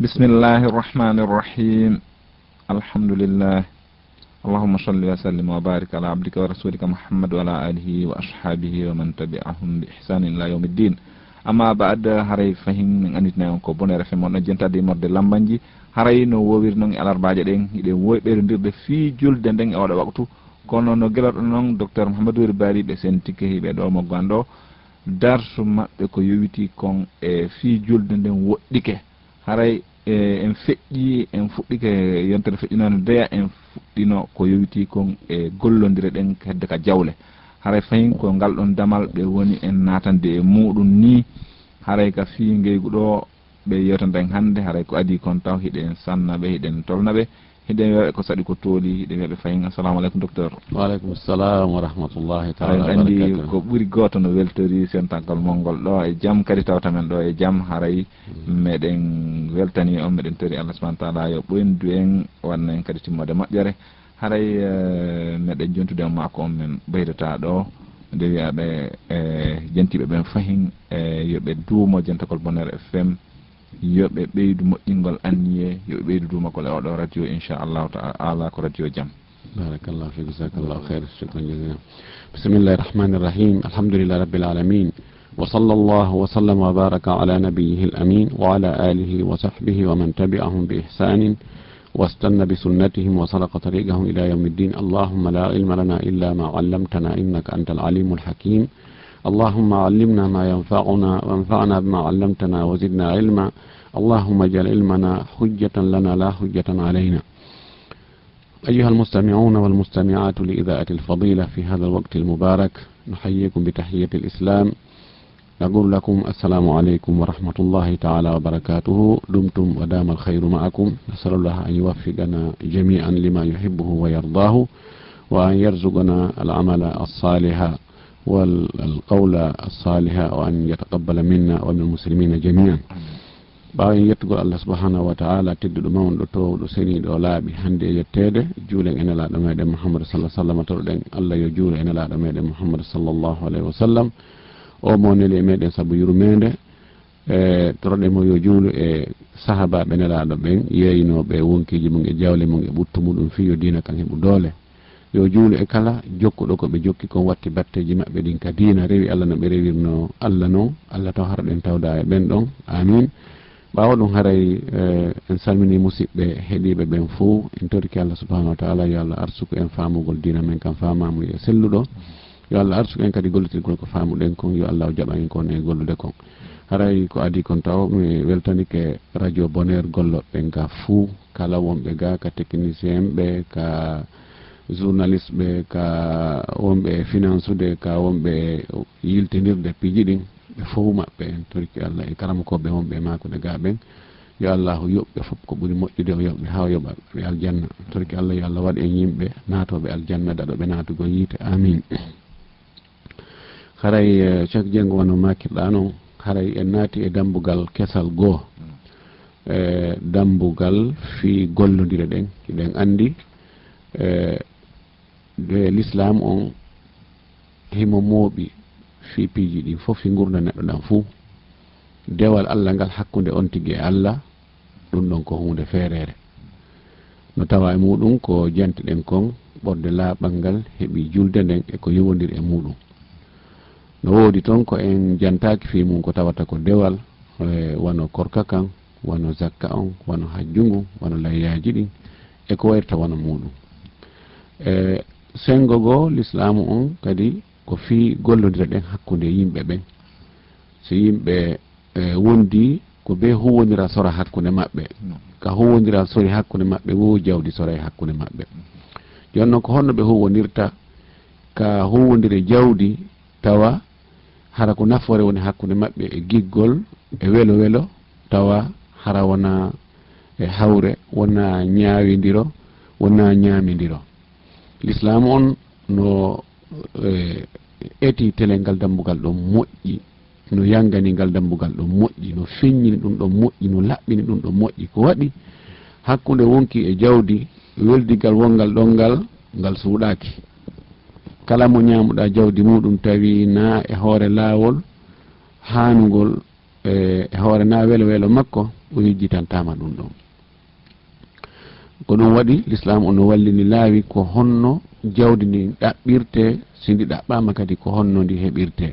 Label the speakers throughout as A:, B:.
A: بسم الله الرحمن الرحيم. الحمد لله. اللهم صل وسلم وبارك على عبدك ورسولك محمد وعلى آله وأصحابه ومن تبعهم بإحسان إلى يوم الدين. أما بعد هاري فهم من أنيتنا يونكو بونير في من أجنتا دي مرد لامبانجي هاري نو ووير نون الأربعة دين يدي ووي بيرندير دي في جول دندن أولا وقتو kono no gelat non docteur Mouhamadou Bari be sen tikehi be do mo gando darsu mabbe ko yowiti kon e fi julde den woddike haray en feƴƴi en fuɗɗike yontere feƴƴinano deya en fuɗɗino ko yowiti kon e gollodire ɗen hedde ka jawle haray fayin ko ngal ɗon damal ɓe woni en natande e muɗum ni haray ka fi ngeygu ɗo ɓe yewtanden hande haray ko adi kon taw hiɗen sannaɓe hiɗen tolnaɓe hiɗen wiyaɓe ko saɗi ko tooli hiɗen wiyaɓe fayin assalamu aleykum docteur.
B: Waaleykum salam wa rahmatullahi taala wa
A: andi
B: barakatuh.
A: ko ɓuri goto no weltori sentankal mongol ɗo e jaam kadi tawtamen ɗo e jaam haray meɗen weltani on meɗen tori Allah subhanahu wa taala yo ɓoyndu en wanna en kadi timmode moƴƴere haray meɗen jontude on mako on men ɓeydata ɗo nde wiyaɓe jentiɓe ɓen fahin yoɓe duumo jentakol Bonheur FM yoɓe ɓeydu moƴƴingol anniye yoɓe ɓeydu duumakol e oɗo radio inchallahu taala ko radio jaam.
B: barakallahu fik, jazakallahu khair, shukran jazilan. Bismillahir rahmanir rahim. Alhamdulillahi rabbil alamin. Wa sallallahu wa sallama wa baraka ala nabiyyihil amin wa ala alihi wa sahbihi wa man tabi'ahum bi ihsanin واستنى بسنتهم وسلك طريقهم إلى يوم الدين. اللهم لا علم لنا إلا ما علمتنا إنك أنت العليم الحكيم. اللهم علمنا ما ينفعنا وانفعنا بما علمتنا وزدنا علما. اللهم اجعل علمنا حجة لنا لا حجة علينا. أيها المستمعون والمستمعات لإذاعة الفضيلة في هذا الوقت المبارك نحييكم بتحية الإسلام. نقول لكم السلام عليكم ورحمة الله تعالى وبركاته. دمتم ودام الخير معكم. نسأل الله أن يوفقنا جميعا لما يحبه ويرضاه وأن يرزقنا العمل الصالح والقول الصالح وأن يتقبل منا ومن المسلمين جميعا. ɓawen yettugo Allah subhanahu wa ta'ala tedduɗo mawɗo towɗo seniɗo laaɓi hande e yettede juulen enelaɗo meɗen Muhammad sallallahu alaihi wasallam toɗoɗen Allah yo juulo enelaɗo meɗen Muhammad sallallahu alaihi wasallam o mo neli e meɗen saabu yurmede toroɗemo yo juulo e sahabaɓe nelaɗo ɓen yeeyinoɓe wonkiji mum e jawle mum e ɓuttu muɗum fi yo dina kan heɓu doole yo juulo e kala jokkuɗo ko ɓe jokki kon watti batteji maɓɓe ɗin ka dina rewi Allah no ɓe rewirno Allah noon Allah taw harɗen tawda e ɓen ɗon amin. ɓawa ɗum haray en salmini musidɓe heeɗiɓe ɓen fo en torki Allah subhanahu wa taala yo Allah arsuku en famugol dina men kam famamu e selluɗo yo Allah arsuku en kadi gollitirgol ko famuɗen kon yo Allah o jaɓa en kon e gollude kon haray ko adi kon taw mi weltanike radio Bonheur golloɓe ga fou kala wonɓe ga ka technicien ɓe ka journaliste ɓe ka wonɓe finance ude ka wonɓe yiltinirde piiji ɗin ɓe fof maɓɓe en torki Allah e karamakoɓe wonɓe makude ga ɓen yo Allahu yoɓɓe fof ko ɓuuri moƴƴude o yoɓɓe ha yoɓa ɓe aljanna torki Allah yo Allah waɗ en yimɓe naatoɓe aljanna daɗoɓe natugo yiite amin. haray chaque jengo wano makirɗa noon haray en naati e dambugal kesal goo dambugal fi gollodire ɗen hiɗen andi de l'islam on himo mooɓi fi piiji ɗi fof fi gurda neɗɗo ɗan fuu dewal Allah ngal hakkude on tigui e Allah ɗum ɗon ko hunde feerere no tawa e muɗum ko jantiɗen kon ɓorde laaɓal ngal heeɓi julde nden e ko yowodiri e muɗum no woodi toon ko en jantaki fi mum ko tawata ko dewal wano korka kan wano zakka on wano hajjungu wano layyaji ɗin e ko wayrta wano muɗum sengo goo l'islamu on kadi ko fi gollodira ɗen hakkude yimɓe ɓen so yimɓe wondi ko be huwodira sora hakkude maɓɓe ka huwodira sori hakkude maɓɓe wo jawdi sora e hakkude maɓɓe joni noon ko honno ɓe huwodirta ka huwodire jawdi tawa hara ko nafoore woni hakkude maɓɓe e giggol e welo welo tawa hara wona e hawre wona ñaawidiro wona ñaamidiro l'islam on no eti tele ngal dambugal ɗon moƴƴi no yangani ngal dambugal ɗon moƴƴi no feññini ɗum ɗon moƴƴi no laɓɓini ɗum ɗon moƴƴi ko waɗi hakkude wonki e jawdi weldigal wongal ɗon ngal suuɗaki kala mo ñamuɗa jawdi muɗum tawi na e hoore laawol hanugol e hoore na welo welo makko o yejjitantama ɗum ɗon. Ko ɗum waɗi l'islam ono wallini laawi ko honno jawdi ndi ɗaɓɓirte, si ndi ɗaɓɓama kadi ko honno ndi heɓirte,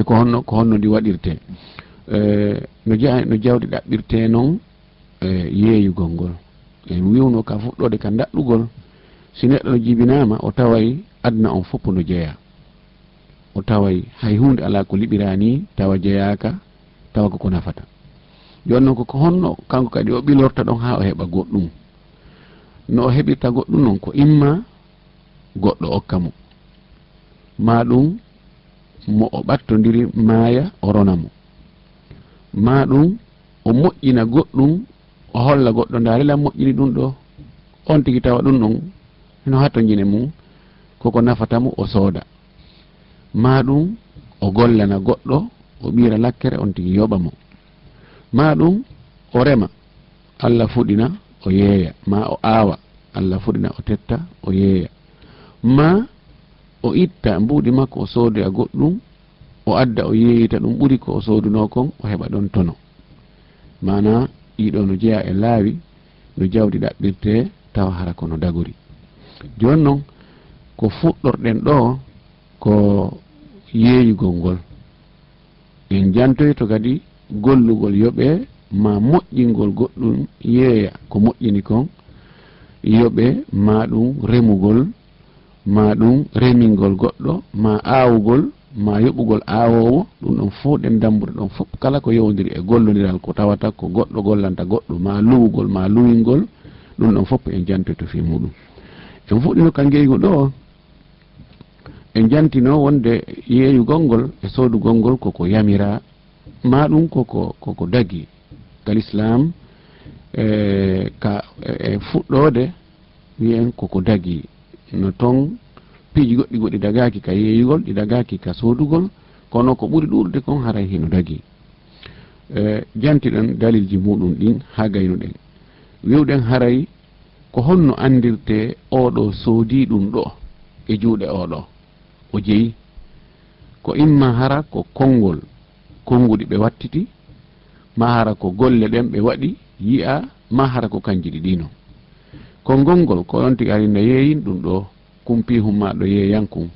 B: ko honno ndi waɗirte. No jawdi ɗaɓɓirte noon yeeyugol ngol en wiwno ka fuɗɗode ka daɗɗugol. Si neɗɗo no jibinama o taway adna on fof no jeeya, o taway hay hunde ala ko liɓirani tawa jeeyaka, tawa koko nafata. Joni noon koko honno kanko kadi o ɓilorta ɗon ha o heɓa goɗɗum. No o heɓirta goɗɗum noon ko imma goɗɗo okka mo, ma ɗum mo o ɓattodiri maaya o rona mo, ma ɗum o moƴƴina goɗɗum o holla goɗɗo ndaarila moƴƴini ɗum ɗo, on tigi tawa ɗum ɗon no hatto jine mum koko nafata mo o sooda, ma ɗum o gollana goɗɗo o ɓira lakkere on tigi yoɓa mo, ma ɗum o rema Allah fuɗina o yeeya, ma o aawa Allah fuɗina o tetta o yeeya, ma o itta mbuɗi makko o soodoya goɗɗum o adda o yeeyita ɗum ɓuri ko o sooduno kon o heɓa ɗon tono. Mana ɗiɗo no jeeya e laawi no jawdi ɗaɓɓirte tawa hara kono dagori. Joni noon ko fuɗɗorɗen ɗo ko yeeyugol ngol, en jantoyto kadi gollugol yoɓe ma moƴƴingol goɗɗum yeeya ko moƴƴini kon, yoɓe ma ɗum remugol, ma ɗum remingol goɗɗo, ma aawugol, ma yoɓugol aawowo. Ɗum ɗon fof ɗen dambuɗe ɗon fof kala ko yewdiri e gollodiral ko tawata ko goɗɗo gollanta goɗɗo, ma luwugol ma luwingol, ɗum ɗon fof en jantoyto fi muɗum. En fuɗɗino ka ngeygu ɗo en jantino wonde yeeyugol ngol e soodugol ngol koko yamira, ma ɗum koko dagi ka l'islam ka fuɗɗode wiyen koko dagi. No ton piiji goɗɗi goɗɗi dagaki ka yeeyugol, ɗi dagaki ka soodugol, kono ko ɓuri ɗuurde kon haray hino dagi. Jantiɗen dalilji muɗum ɗin ha gaynuɗen, wiwɗen haray ko honno andirte oɗo soodi ɗum ɗo e juuɗe oɗo o jeeyi, ko imma hara ko konngol konnguɗi ɓe wattiti, ma hara ko golle ɗen ɓe waɗi yi'a, ma hara ko kanji ɗiɗino. Konngol ngol ko on tigi ari no yeeyin ɗum ɗo kumpihum ma ɗo yeeyankun,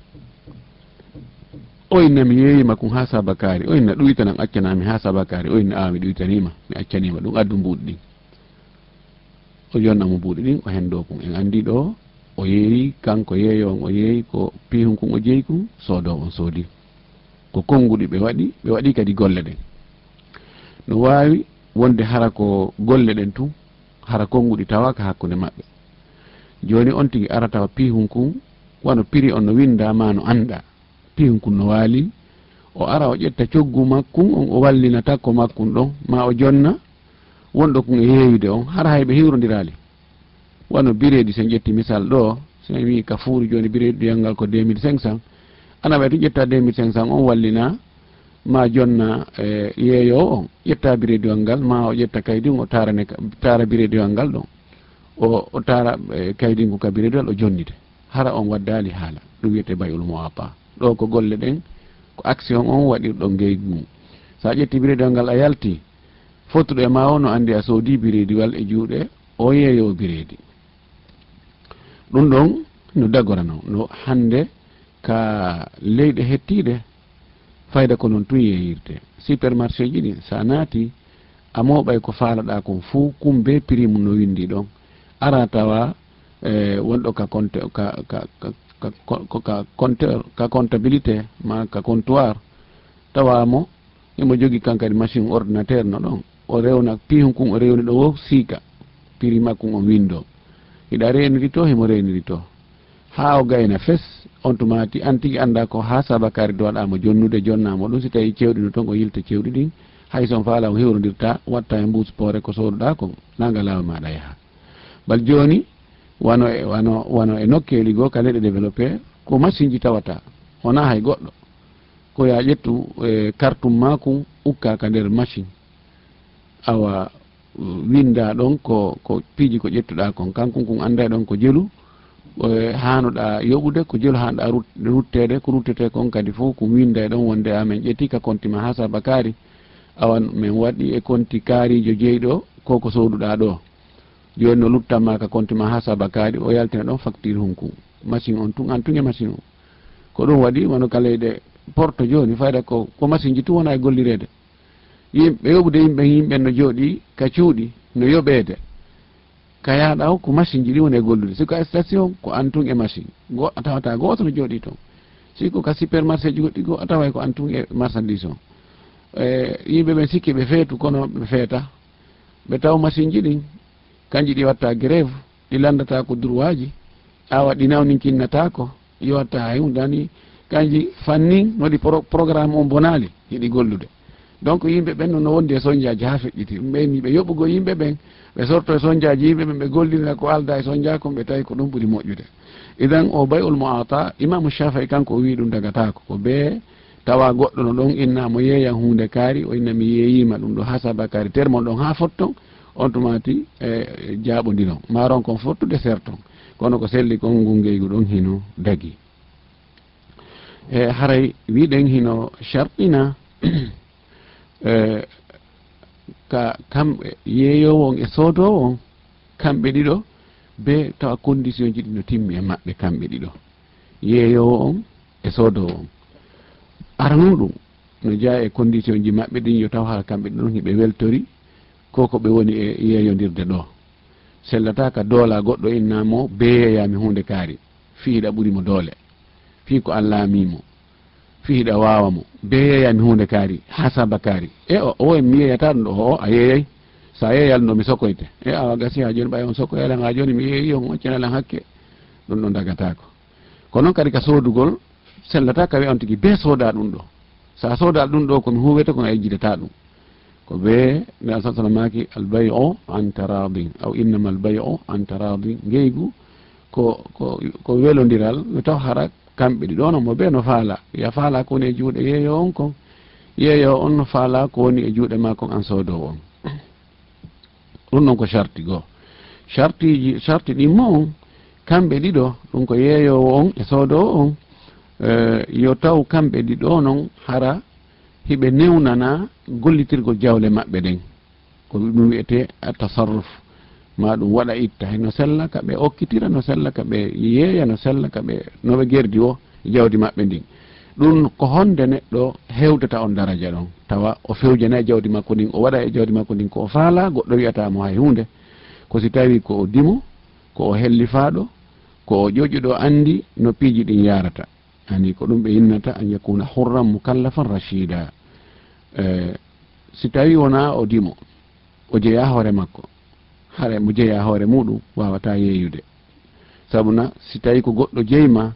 B: oyna mi yeeyima kun ha sabakari, oyna ɗuytanan accanami ha sabakari, oyna mi ɗuytanima mi accanima, ɗum addu mbuuɗi ɗin, o jonnamo mbuuɗi ɗin o hendo kun. En andi ɗo o yeeyi, kanko yeeyo on o yeeyi ko pihum kun o jeeyi kun, soodo on soodi ko konnguɗi ɓe waɗi kadi golle ɗen. No wawi wonde hara ko golle ɗen tun hara konnguɗi tawaka hakkude maɓɓe. Joni on tigi ara tawa pihum kun wano piri on no winda ma no anda, pihum kun no waali, o ara o ƴetta coggu makkun on o wallina takko makkun ɗon, ma o jonna wonɗo kun e yeeyude on hara hayɓe hiwrodirali. Wano biredi sen ƴetti misal ɗo, sen wi ka fuuri joni biredi duyal ngal ko 2500, ana ɓay to ƴetta 2500 on wallina, ma jonna yeeyo on ƴetta birediwal ngal, ma o ƴetta kaydin o tara birediwal ngal ɗon, o tara kaydingu ka birediwal o jonnide, hara on waddali haala. Ɗum wiyete bayul muwapa. Ɗo ko golle ɗen ko action on waɗirɗo ngeygu mum. Sa ƴetti birediwal ngal a yalti, fottuɗo e ma o no andi a soodi birediwal e juuɗe o yeeyo biredi. Ɗum ɗon no dagorano no hande ka leyɗe hettiɗe fayda ko noon tun yeeyirte. Supermarché ji ɗi sa naati a moɓay ko faalaɗa kon fuu kumbe prix mum no windi ɗon, ara tawa wonɗo ka comptabilité ma ka comptoir tawamo emo jogi kankadi machine ordinateur no ɗon, o rewna pihum kun o rewni ɗo wo siika prix makkum on windo, hiɗa reniri to himo reniri to, ha o gayna fes on tumati an tigi anda ko ha sabakari dowaɗamo jonnude jonnamo ɗum. Si tawi cewɗi no ton o yilta cewɗi ɗin, hay son faala o hewrodirta watta e mbuus poore ko sooduɗa kon nanga lawa maɗa yaha. Bal joni wano e nokkeli goo ka leɗe développé ko machine ji tawata, wona hay goɗɗo, ko ya ƴettu cartum makum ukka ka nder machine, awa winda ɗon ko piiji ko ƴettuɗa kon, kankum kun anda ɗon ko jelu hanuɗa yoɓude, ko jelu hanuɗa ruttede, ko ruttete kon kadi fof ko winda ɗon wonde amen ƴetti ka kontima ha sabakari awan min waɗi e konti kaarijo jeyɗo koko soduɗa ɗo joni no luttama ka konti ma ha saba kaari o yaltina ɗon facture hunku machine on tun an tun e machine o ko ɗum waɗi wono kaleyde porte joni fayda ko machine ji tu wona e gollirede yimɓe yoɓude yimɓe no jooɗi ka cuuɗi no yoɓede ka yaɗaw ko machine ji ɗi woni e gollude siko a station ko an tun e machine a tawata goto no jooɗi toon siko ka supermarché ji goɗɗi go a taway ko an tun e marchandise o yimɓe ɓen sikki ɓe feetu kono ɓe feeta ɓe taw machine ji ɗin kanji ɗi watta grève ɗi landata ko droit ji awa ɗi nawnin kinnatako yowatta hay hundani kanji fannin waɗi programme o bonali yiɗi gollude donc yimɓe ɓen no wondi e soñdiaji ha feƴƴiti ɓeyni ɓe yoɓugo yimɓe ɓen ɓe sorto e soñdiaji yimɓe ɓen ɓe gollina ko alda e soñdia kon ɓe tawi ko ɗum ɓuuri moƴƴude idan o bay'ul mu'ata imamu Shafi'i kanko o wi ɗum dagatako ko ɓe tawa goɗɗo no ɗon inna mo yeeyan hunde kaari o inna mi yeeyima ɗum ɗo ha saba kaari termon ɗon ha fotton on tumati e jaaɓodiron maron kon fottude serton kono ko selli kon ngungeygu ɗon hino dagi e haray wiɗen hino sharɗina ka kamɓe yeeyowon e soodowon kamɓe ɗiɗo be tawa condition ji ɗi no timmi e maɓɓe kamɓe ɗiɗo yeeyowo on e soodowo on aranu ɗum no jeeya e condition ji maɓɓe ɗin yo taw ha kamɓe ɗon hiɓe weltori koko ɓe woni e yeeyodirde ɗo sellata ka doola goɗɗo innamo beeyeyami hunde kaari fi hiɗa ɓuurimo doole fi ko allamimo fi hiɗa wawamo beeyeyami hunde kaari ha saba kaari e o en mi yeeyata ɗum ɗo o a yeeyay sa yeeyal no mi sokoyte e awa gasi ha joni ɓay on sokoyalan ha joni mi yeeyi on occinalan hakke ɗum ɗo dagatako ko noon kadi ka soodugol sellata ka wi on tigui be sooda ɗum ɗo sa sooda ɗum ɗo komi huwete kon a yejjidata ɗum ko be nde sa sallam maki albay'u an taradin aw innama albay'u an taradin ngeygu ko welodiral mi taw hara kamɓe ɗi ɗo no mo be no faala ya faala ko woni e juuɗe yeeyo on kon yeeyo on no faala ko woni e juuɗe ma kon an soodowo on ɗum ɗon ko charti goo charti ɗimmo on kamɓe ɗiɗo ɗum ko yeeyowo on e soodowo on yo taw kamɓe ɗiɗo noon hara hiɓe newnana gollitirgol jawle maɓɓe ɗen ko ɗum wiyete tasarruf ma ɗum waɗa itta no sella ka ɓe okkitira no sella ka ɓe yeeya no sella ka ɓe noɓe gerdi o jawdi maɓɓe ndin ɗum ko honde neɗɗo hewdata on daraja ɗon tawa o fewjana e jawdi makko ndin o waɗa e jawdi makko ndin ko o faala goɗɗo wiyatamo hay hunde ko si tawi ko o dimo ko o hellifaɗo ko o ƴoƴuɗo andi no piiji ɗin yarata ani ko ɗum ɓe innata an yakuna hurran mukallafan rachida si tawi wona o dimo o jeeya hoore makko hare mo jeeya hoore muɗum wawata yeeyude sabuna si tawi ko goɗɗo jeyma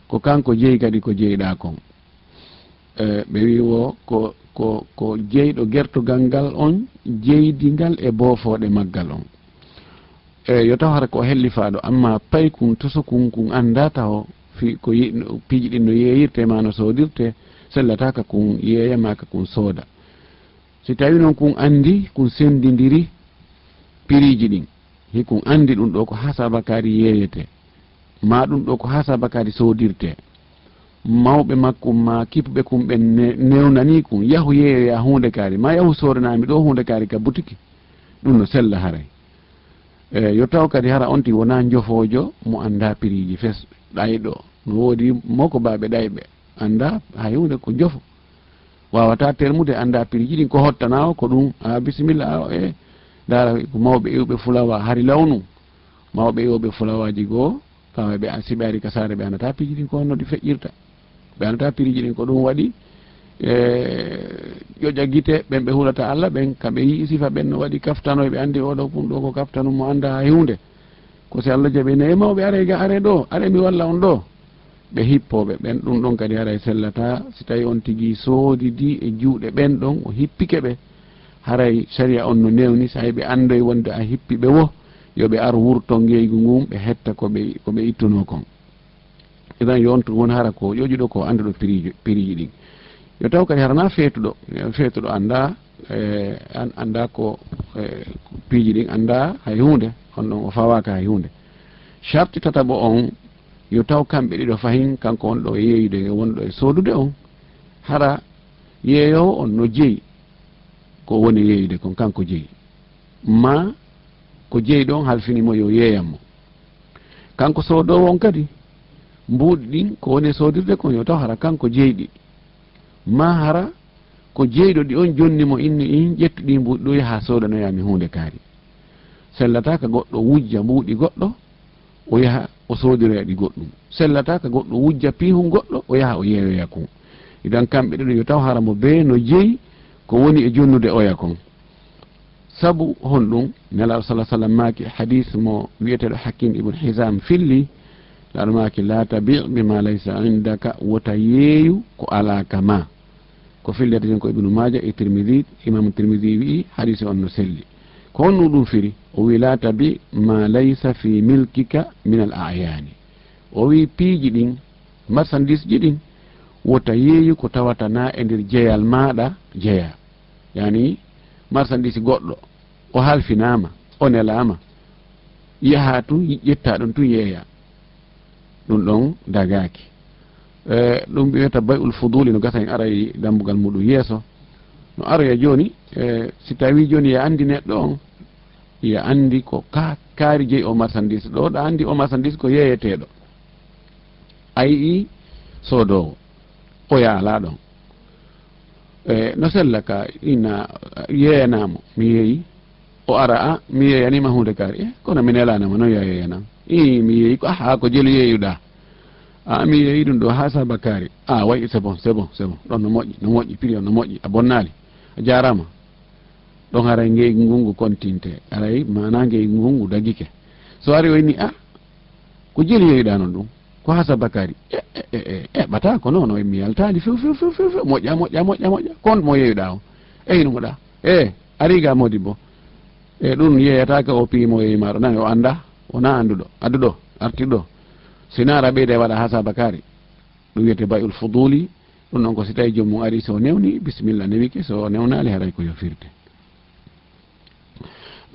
B: ko kanko jeeyi kadi ko jeyɗa kon ɓe wi wo ko jeyɗo gertogal ngal on jeydingal e boofoɗe maggal on yo taw hara ko hellifaɗo amma pay kun tosokun kun anda taw fi ko piiji ɗin no yeeyirte ma no soodirte sellata ka kun yeeyama ka kun sooda si tawi noon kun andi kun sendidiri piriji ɗin hikun andi ɗum ɗo ko ha sabakari yeeyete ma ɗum ɗo ko ha sabakari soodirte mawɓe makkum ma kipɓe kum ɓe newnani kum yahu yeeyoya hunde kaari ma yahu soranami ɗo hunde kaari ka boutique ɗum no sella haray yo taw kadi hara on ti wona jofojo mo anda piriji fes ɗayɗo no woodi moko baɓe ɗayɓe anda hay hunde ko jofo wawata termude anda piriji ɗin ko hottana o ko ɗum a bisimilla o e dara ko mawɓe iwɓe fulawa hari lawnu mawɓe iwɓe fulawaji goo tawa ɓe siɓe ari ka saare ɓe andata piriji ɗin ko honno ɗi feƴƴirta ɓe andata piriji ɗin ko ɗum waɗi ƴoƴa guite ɓen ɓe hulata Allah ɓen kamɓe yii sifa ɓen no waɗi kaftanoy ɓe andi oɗo pum ɗo ko kaftanu mo anda hay hunde ko si Allah jaɓi ne mawɓe are ga are ɗo are mi walla on ɗo ɓe hippoɓe ɓen ɗum ɗon kadi haray sellata si tawi on tigui soodidi e juuɗe ɓen ɗon o hippike ɓe haray saria on no newni so hay ɓe andoy wonde a hippi ɓe wo yoɓe ar wurto ngeygu ngun ɓe hetta koɓe ittuno kon idan yonto won hara ko ƴoƴuɗo ko anduɗo piriji ɗin yo taw kadi harana feetuɗo anda ko piiji ɗin anda hay hunde on ɗon o fawaka hay hunde charti tataɓo on yo taw kamɓe ɗiɗo fayin kanko wonɗo yeeyude wonɗo e soodude on hara yeeyowo on no jeeyi ko woni yeeyde kon kanko jeeyi ma ko jeeyi ɗon halfinimo yo yeeyatmo kanko soodowo on kadi mbuuɗi ɗin ko woni soodirde kon yo taw hara kanko jeeyɗi ma hara ko jeeyɗo ɗi on jonnimo inni in ƴettuɗi mbuuɗi ɗo yaha soodanoyami hunde kaari sellata ka goɗɗo wujja mbuuɗi goɗɗo o yaha o soodiroya ɗi goɗɗum sellata ka goɗɗo wujja piihum goɗɗo o yaha o yeeyoya kon idan kamɓe ɗiɗo yo taw hara mo bee no jeeyi ko woni e jonnude oya kon sabu honɗum nelaɗo salah sallam maaki hadis mo wiyeteɗo hakim ibn hisam filli laɗo maaki la tabi bima laysa indaka wota yeeyu ko alaka ma ko fillete ten ko ibnu maja e tirmidi imam tirmidi wi'i hadis on no selli ko honno ɗum firi o wi la tabi ma laysa fi milkika min al ayani o wi piiji ɗin marchandise ji ɗin wota yeeyu ko tawata na e nder jeyal maɗa jeeya yani marchandise goɗɗo o halfinama o nelama yaha tun ƴetta ɗon tun yeeya ɗum ɗon dagaki ɗum wiyata bay'ul fuduli no gasa en aray dambugal muɗum yeeso no aroya joni si tawi joni ya andi neɗɗo on ya andi ko kaari jeeyi o marchandise ɗo ɗa andi o marchandise ko yeeyeteɗo ayi soodowo o yaala ɗon no sella ka ina yeeyanamo mi yeeyi o ara a mi yeeyanima hunde kaari kono mi nelanama noon ya yeeyanam mi yeeyi ko ha ko jelu yeeyuɗa a mi yeeyi ɗum ɗo ha saba kaari a wayi c'est bon ɗon no moƴƴi prix on no moƴƴi a bonnali a jarama ɗon haray ngeygu ngungu continte aray mana ngeygu ngungu dagike so ari o inni a ko jelu yeeyuɗa noon ɗum ko ha saba kaari ɓata ko noon mi yaltali few moƴƴa kon mo yeeyuɗa o eynumoɗa ariga modi bo ɗum yeeyatake o piimo yeeyimaɗo nani o anda wona anduɗo adduɗo artiɗo sinara ɓeyde waɗa ha sabakari ɗum wiyete bayul fuduli ɗum noon ko si tawi jommum ari so newni bisimilla newike so newnali haray ko yofirde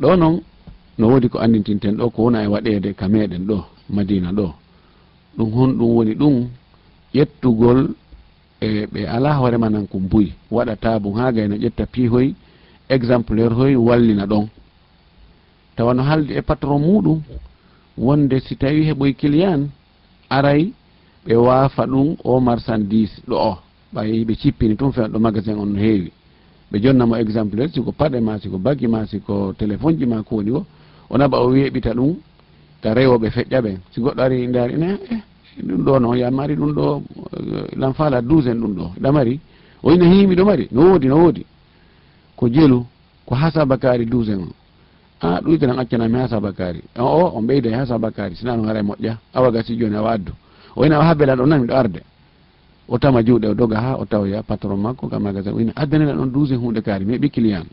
B: ɗo noon no woodi ko andintinten ɗo ko wona e waɗede ka meɗen ɗo madina ɗo ɗum honɗum woni ɗum ƴettugol ɓe ala hoorema nan ko mbuyi waɗa tabum ha gayno ƴetta piihoy exemplaire hoy wallina ɗon tawa no haldi e patron muɗum wonde si tawi heɓoy client aray ɓe waafa ɗum o marchandise ɗo o ɓay ɓe cippini tum fewn ɗo magasin on no heewi ɓe jonnamo exemplaire siko paɗe ma siko baggi ma siko téléphone ji ma ko woni o o naɓa o weeɓita ɗum ka rewoɓe feƴƴa ɓen si goɗɗo ari ndaari ene ɗum ɗo noon yamari ɗum ɗo l'enfala 12 ɗum ɗo ɗamari o ina hiimi ɗo mari no woodi ko jelu ko ha sabakari 12 on a ɗum itenan accanami ha sabakari on ɓeyda ha sabakari sina no haray moƴƴa awa gasi joni awa addu o ina o habbela ɗo nami ɗo arde o tama juuɗe o doga ha o tawoya patron makko ka magasin o ina addanena ɗon 12 hunde kaari mais ɓi client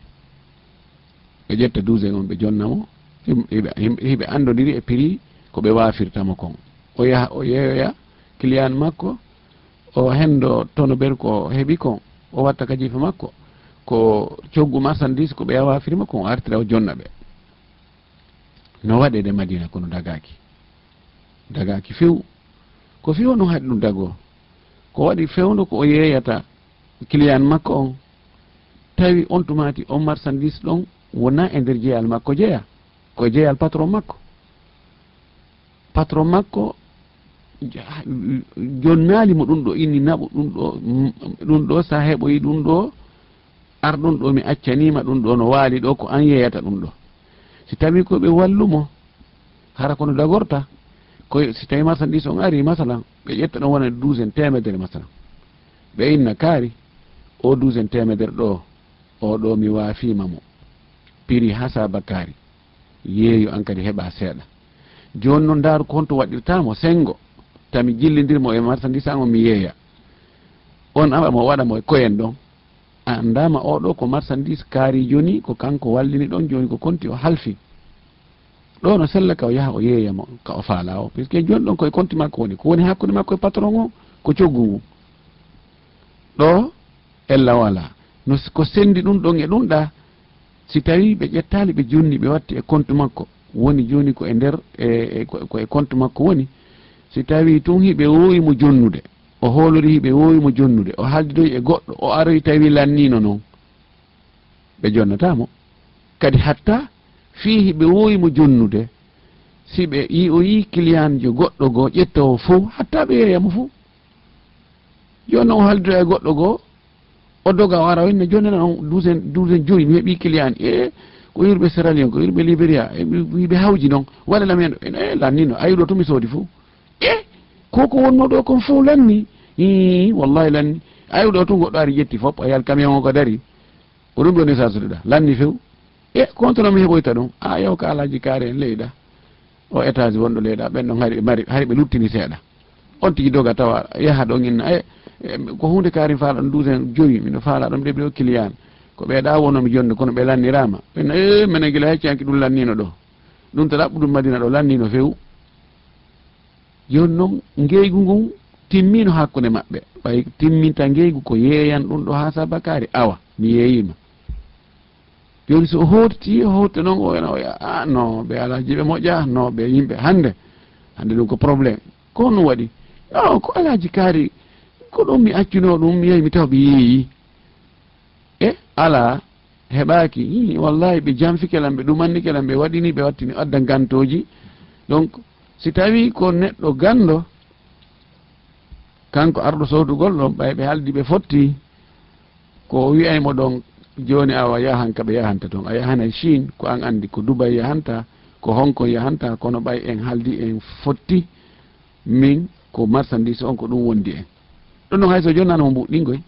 B: ɓe ƴetta 12 on ɓe jonnamo hiɓe andodiri e prix ko ɓe wafirtamo kon o yaha o yeeyoya client makko o hendo tono ɓer ko heeɓi kon o watta ka jifa makko ko coggu marchandise ko ɓe wafirma kon o artira o jonna ɓe no waɗede madina kono dagaki few ko few no haɗi ɗum dago ko waɗi fewndo ko o yeeyata client makko on tawi on tumati on marchandise ɗon wona e nder jeyal makko jeeya ko jeyal patron makko jonnali mo ɗum ɗo inni naɓu ɗum ɗo sa heɓoyi ɗum ɗo ar ɗum ɗo mi accanima ɗum ɗo no waali ɗo ko an yeeyata ɗum ɗo si tawi ko ɓe wallumo hara kono dagorta ko si tawi marchandise on ari masalan ɓe ƴetta ɗon wona 12 temedere masalan ɓe inna kaari o 12 temedere ɗo o ɗo mi waafima mo piri ha saba kaari yeeyo an kadi heɓa seeɗa joni noon ndaaru ko honto waɗirtamo sengo tami jillidirmo e marchandise an o mi yeeya on aɓamo waɗamo e koyen ɗon andama oɗo ko marchandise kaari joni ko kanko wallini ɗon joni ko konti o halfi ɗo no sella ka o yaha o yeeyamo ka o faala o puisque joni ɗon koye konti makko woni ko woni hakkude makko e patron o ko coggu ngu ɗo ella wala no ko sendi ɗum ɗon e ɗum ɗa si tawi ɓe ƴettali ɓe jonni ɓe watti e compte makko woni joni ko e nder ko e compte makko woni si tawi tun hiɓe wowimo jonnude o hoolori hiɓe wowimo jonnude o haaldidoyi e goɗɗo o aroyi tawi lannino noon ɓe jonnatamo kadi hatta fihi ɓe woyimo jonnude si ɓe o yi client jo goɗɗo goo ƴettowo fo hatta ɓe yeeyamo fo joni o haldira e goɗɗo goo o doga o ara o inne joni on douzaine joyi mi heeɓi client ko yimɓe Sierra Leone ko yimɓe Libéria ɓe hawji noon waɗa lam hen lannino ayiɗo to mi soodi fo koko wonno ɗo kon fof lanni wallahi lanni ayiɗo to goɗɗo ari ƴetti fop a yal camion o ko dari ko ɗum ɗo ni sarsuɗeɗa lanni few contre mi heɓoyta ɗum yaw ka alaji kaari en leyɗa o étage wonɗo leyɗa ɓen ɗon hari ɓe luttini seeɗa on tigi doga tawa yaha ɗon inna ko hunde kaari faalaɗon douzaine joyi mino faala ɗon ɗeɓe o client ko ɓeeɗa wonomi jonde kono ɓe lannirama ɓen minen gila heccanki ɗum lannino ɗo ɗum to ɗaɓɓu ɗum madina ɗo lannino few joni noon ngeygu ngun timmino hakkude maɓɓe ɓay timminta ngeygu ko yeeyan ɗum ɗo ha Sabakary awa mi yeeyima joni so howti noon o ena non ɓe alaji ɓe moƴƴa non ɓe yimɓe hande ɗum ko probléme ko ɗum waɗi ko alaji kaari ko ɗum mi accino ɗum mi yeeyi mi taw ɓe yeeyi ala heɓaki wallahi ɓe janfikelam ɓe ɗumannikelam ɓe waɗini ɓe wattini adda gantoji donc si tawi ko neɗɗo gando kanko arɗo sowtugol ɗon ɓay ɓe haldi ɓe fotti ko wiyaymo ɗon joni awa yahanka ɓe yahanta toon a yahana Chine ko an andi ko Dubai yahanta ko Hong Kong yahanta kono ɓay en haldi en fotti min ko marchandise on ko ɗum wondi en ɗon noon hayso jonnanamo mbuɗɗingoy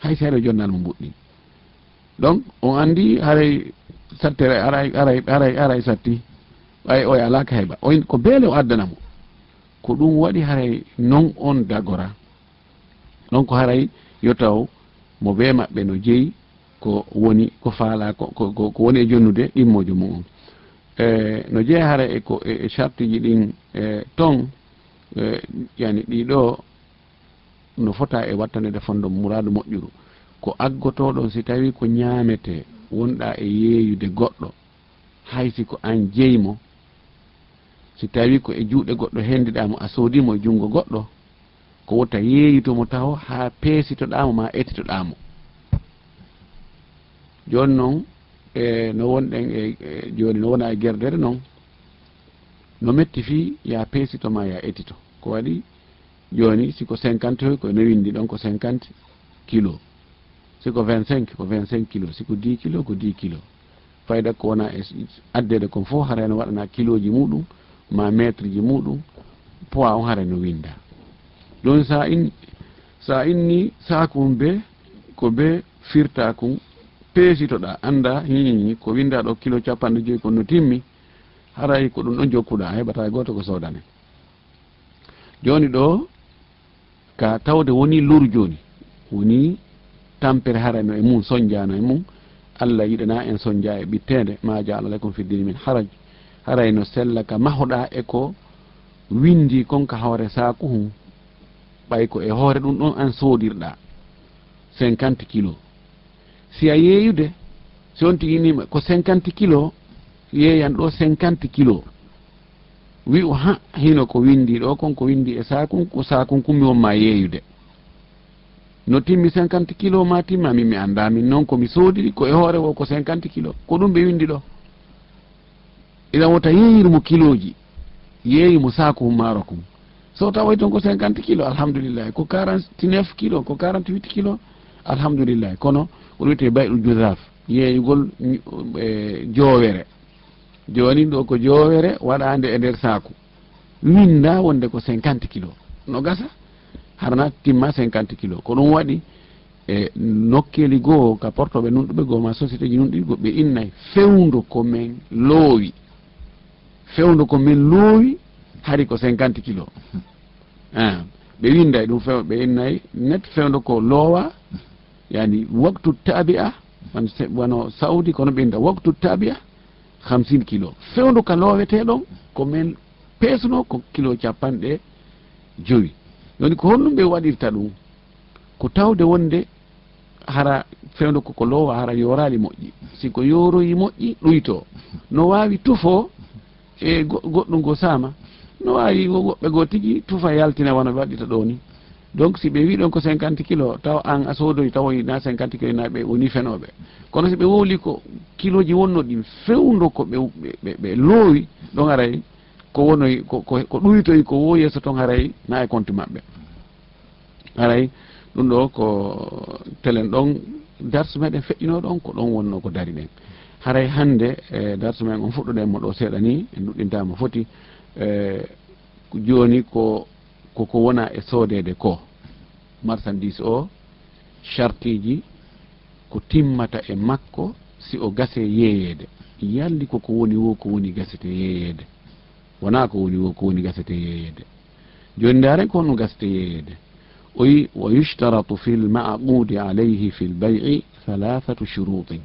B: hayso hayɗo jonnanamo mbuɗɗin donc on andi haray sattere aray satti ɓay o alaka heɓa o ko beele o addanamo ko ɗum waɗi haray non on dagora donc ko haray yo taw mo ɓe maɓɓe no jeeyi ko woni ko faala ko woni e jonnude ɗimmojo mum on no jeeya hara e charte ji ɗin ton yani ɗiɗo no fota e wattanede fondo muradu moƴƴuru ko aggotoɗon si tawi ko ñaamete wonɗa e yeeyude goɗɗo haysi ko an jeymo si tawi ko e juuɗe goɗɗo hendiɗamo a soodimo e junngo goɗɗo ko wotta yeeyutomo taw ha peesitoɗamo ma ettitoɗamo joni noon no wonɗen joni no wona e gerdere noon no metti fi ya peesitoma ya ettito ko waɗi joni siko 50 hoy ko no windi ɗon ko 50 kilo siko 25 ko 25 kilo siko 10 kilo ko 10 kilo fayda ko wona e addede kon fof hara no waɗana kiloji muɗum ma métre ji muɗum poids on hara no winda ɗon sa inni sakum be ko be firta kum peesitoɗa anda ko winda ɗo kilo 50 ko no timmi haray ko ɗum ɗon jokkuɗa heɓata goto ko sodane joni ɗo ka tawde woni luru joni woni tampere harano e mum soñjano e mum Allah yiɗana en soñja e ɓittede ma jaala lakum fi dini min haraj haray no sella ka mahoɗa e ko windi konka hoore saku hum ɓay ko e hoore ɗum ɗon an sodirɗa 50 kilo si a yeeyude si on tiginima ko 50 kilo yeeyan ɗo 50 kilo wi o hino ko windi ɗo kon ko windi e sakum ko sakum kummi wonma yeeyude no timmi 50 kilo ma timma min mi anda min noon komi soodiri ko e hoore o ko 50 kilo ko ɗum ɓe windi ɗo iɗan wota yeeyirmo kiloji yeeyimo saku hum maaro kum so tawa ton ko 50 kilo alhamdulillah ko 49 kilo ko 48 kilo alhamdulillah kono ko wiyete bayɗu jusaf yeeyugol joowere joni ɗo ko joowere waɗande e nder saku winda wonde ko 50 kilo no gasa harna timma 50 kilo ko ɗum waɗi e nokkeli goo ka portoɓe nunɗuɓe goo ma société ji nunɗi goɓe innay fewndo ko men loowi hari ko 50 kilo ɓe winday ɗum ɓe innay net fewndo ko loowa yani waktu tabi'a wano saudi kono ɓe inda waktu tabi'a 50 kilo fewndo ka looweteɗon ko men peesno ko kilo 50 joyi joni ko honɗum ɓe waɗirta ɗum ko tawde wonde hara fewndo koko loowa hara yorali moƴƴi siko yoroyi moƴƴi ɗuyto no wawi tufo e goɗɗum go sama no wawi woɓɓe goo tigui tufa yaltina wano ɓe waɗita ɗo ni donc si ɓe wi ɗon ko 50 kilo taw an a soodoy tawoy na 50 kilo naɓe woni fenoɓe, kono si ɓe wowli ko kiloji wonnoɗi fewdo ko ɓe loowi ɗon haray ko wonoy ko ɗuytoy ko wo yeeso ton haray na e compte maɓɓe. haray ɗum ɗo ko telen ɗon darsu meɗen feƴƴino ɗon ko ɗon wonno ko dari ɗen. haray hande darsu men on fuɗɗoɗen mo ɗo seeɗa ni en ɗuɗɗintama foti joni ko wona e soodede ko marchandise o chartiji ko timmata e makko si o gase yeeyede, yalli koko woni wo ko woni gasete yeeyede, wona ko woni wo ko woni gasete yeeyede. joni ndaren ko honno gasete yeeyede o wi wa yushtaratu fi lmaqudi alayhi fi lbay'i 3 shurutin,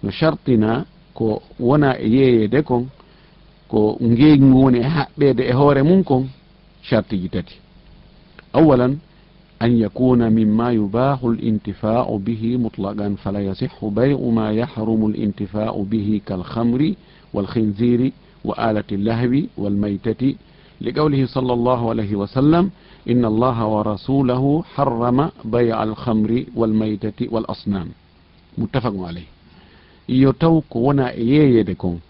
B: no chartina ko wona e yeeyede kon ko ngeegi woni e haɓɓede e hoore mum kon shartiji tati. awalan an yakuna mimma yubahu lintifau bihi mutlaqan fala yasihu bay'u ma yahrumu lintifau bihi kalhamri walkhinziri wa alati llahwi walmaytati liqawlihi sallallahu alayhi wa sallam inna allaha wa rasulahu harrama bay'a alhamri walmaytati wal asnam, muttafaqun alayh. yo taw ko wona e yeeyede kon